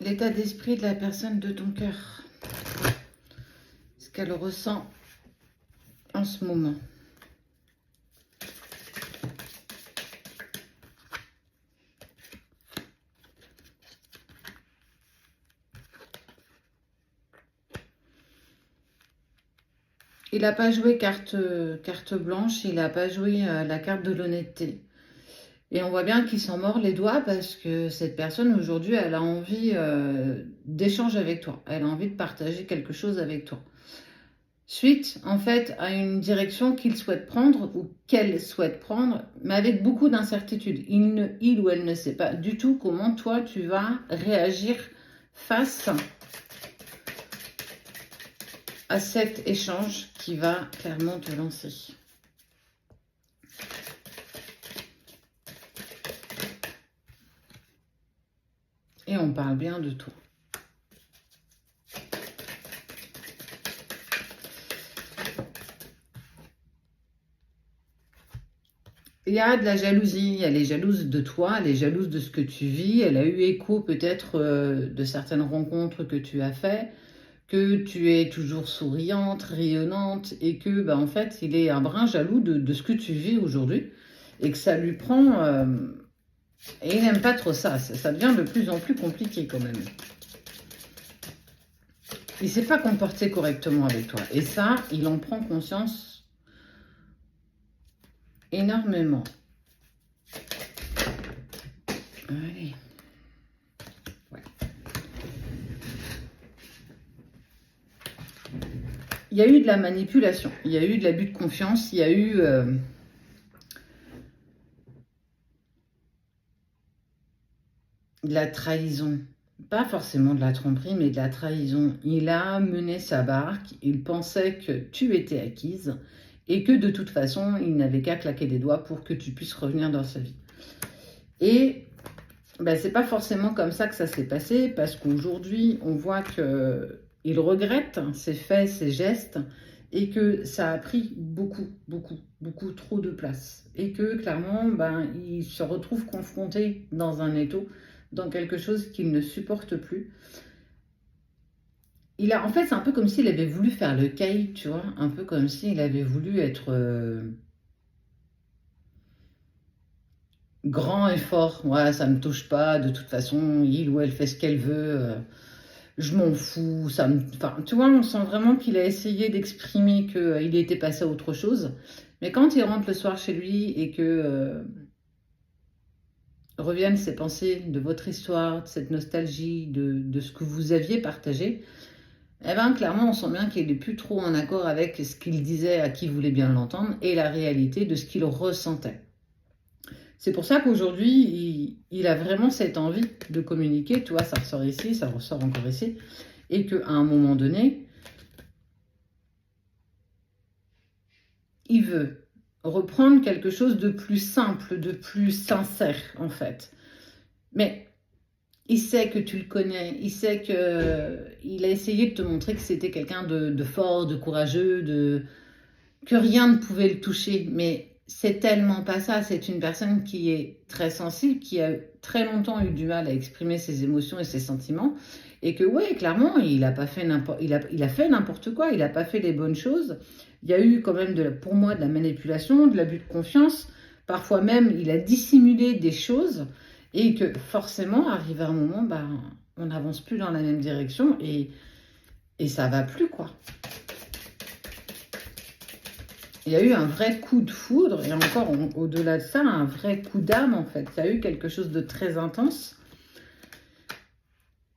l'état d'esprit de la personne de ton cœur. Ce qu'elle ressent en ce moment. Il n'a pas joué carte blanche, il n'a pas joué la carte de l'honnêteté. Et on voit bien qu'il s'en mord les doigts parce que cette personne aujourd'hui, elle a envie d'échanger avec toi. Elle a envie de partager quelque chose avec toi. Suite, en fait, à une direction qu'il souhaite prendre ou qu'elle souhaite prendre, mais avec beaucoup d'incertitude. Il ou elle ne sait pas du tout comment toi, tu vas réagir face à cet échange qui va clairement te lancer. Et on parle bien de toi. Il y a de la jalousie, elle est jalouse de toi, elle est jalouse de ce que tu vis, elle a eu écho peut-être de certaines rencontres que tu as faites, que tu es toujours souriante, rayonnante et que en fait il est un brin jaloux de ce que tu vis aujourd'hui et que ça lui prend... et il n'aime pas trop ça, ça devient de plus en plus compliqué quand même. Il ne s'est pas comporté correctement avec toi et ça, il en prend conscience énormément. Allez. Ouais. Il y a eu de la manipulation, il y a eu de l'abus de confiance, il y a eu de la trahison. Pas forcément de la tromperie, mais de la trahison. Il a mené sa barque, il pensait que tu étais acquise et que de toute façon, il n'avait qu'à claquer des doigts pour que tu puisses revenir dans sa vie. Et c'est pas forcément comme ça que ça s'est passé, parce qu'aujourd'hui, on voit qu'il regrette ses faits, ses gestes, et que ça a pris beaucoup, beaucoup, beaucoup trop de place. Et que clairement, il se retrouve confronté dans un étau, dans quelque chose qu'il ne supporte plus. En fait, c'est un peu comme s'il avait voulu faire le caïd, tu vois, un peu comme s'il avait voulu être grand et fort. Ouais, ça me touche pas, de toute façon, il ou elle fait ce qu'elle veut, je m'en fous, Enfin, tu vois, on sent vraiment qu'il a essayé d'exprimer qu'il était passé à autre chose. Mais quand il rentre le soir chez lui et que reviennent ces pensées de votre histoire, de cette nostalgie, de ce que vous aviez partagé, clairement, on sent bien qu'il n'est plus trop en accord avec ce qu'il disait à qui voulait bien l'entendre et la réalité de ce qu'il ressentait. C'est pour ça qu'aujourd'hui, il a vraiment cette envie de communiquer. Tu vois, ça ressort ici, ça ressort encore ici. Et qu'à un moment donné, il veut reprendre quelque chose de plus simple, de plus sincère, en fait. Mais il sait que tu le connais, il sait qu'il a essayé de te montrer que c'était quelqu'un de fort, de courageux, que rien ne pouvait le toucher. Mais c'est tellement pas ça. C'est une personne qui est très sensible, qui a très longtemps eu du mal à exprimer ses émotions et ses sentiments. Et que, ouais, clairement, il a fait n'importe quoi, il n'a pas fait les bonnes choses. Il y a eu quand même, pour moi, de la manipulation, de l'abus de confiance. Parfois même, il a dissimulé des choses. Et que forcément, arrivé à un moment, on n'avance plus dans la même direction et ça va plus, quoi. Il y a eu un vrai coup de foudre, et encore au-delà de ça, un vrai coup d'âme, en fait. Il y a eu quelque chose de très intense.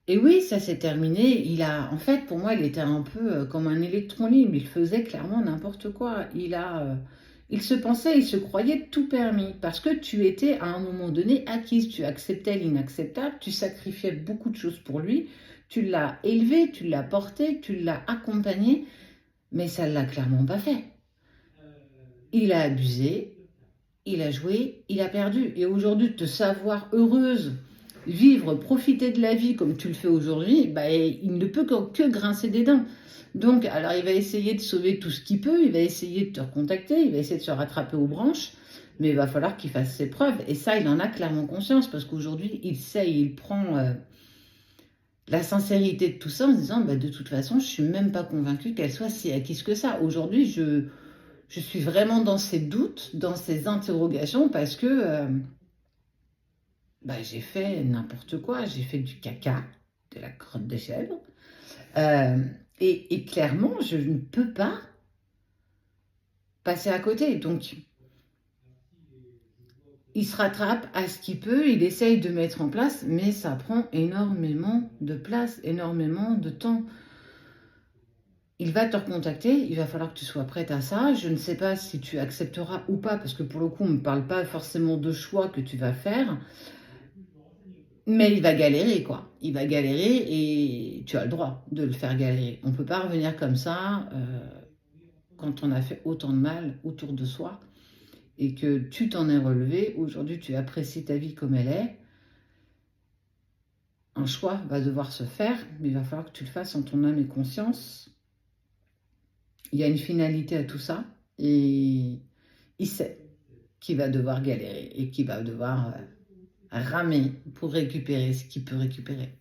Et oui, ça s'est terminé. En fait, pour moi, il était un peu comme un électron libre. Il faisait clairement n'importe quoi. Il se pensait, il se croyait tout permis. Parce que tu étais, à un moment donné, acquise. Tu acceptais l'inacceptable. Tu sacrifiais beaucoup de choses pour lui. Tu l'as élevé, tu l'as porté, tu l'as accompagné. Mais ça ne l'a clairement pas fait. Il a abusé, il a joué, il a perdu. Et aujourd'hui, te savoir heureuse, vivre, profiter de la vie comme tu le fais aujourd'hui, il ne peut que grincer des dents. Donc, alors il va essayer de sauver tout ce qu'il peut, il va essayer de te recontacter, il va essayer de se rattraper aux branches, mais il va falloir qu'il fasse ses preuves. Et ça, il en a clairement conscience, parce qu'aujourd'hui, il sait, il prend la sincérité de tout ça en se disant, bah, de toute façon, je suis même pas convaincue qu'elle soit si acquise que ça. Aujourd'hui, je suis vraiment dans ces doutes, dans ces interrogations, parce que bah, j'ai fait n'importe quoi. J'ai fait du caca, de la crotte de chèvre. Euh, et clairement, je ne peux pas passer à côté. Donc, il se rattrape à ce qu'il peut, il essaye de mettre en place, mais ça prend énormément de place, énormément de temps. Il va te recontacter, il va falloir que tu sois prête à ça. Je ne sais pas si tu accepteras ou pas, parce que pour le coup, on ne me parle pas forcément de choix que tu vas faire, mais il va galérer, quoi. Il va galérer et tu as le droit de le faire galérer. On ne peut pas revenir comme ça quand on a fait autant de mal autour de soi et que tu t'en es relevé. Aujourd'hui, tu apprécies ta vie comme elle est. Un choix va devoir se faire, mais il va falloir que tu le fasses en ton âme et conscience. Il y a une finalité à tout ça et il sait qu'il va devoir galérer et qu'il va devoir ramer pour récupérer ce qu'il peut récupérer.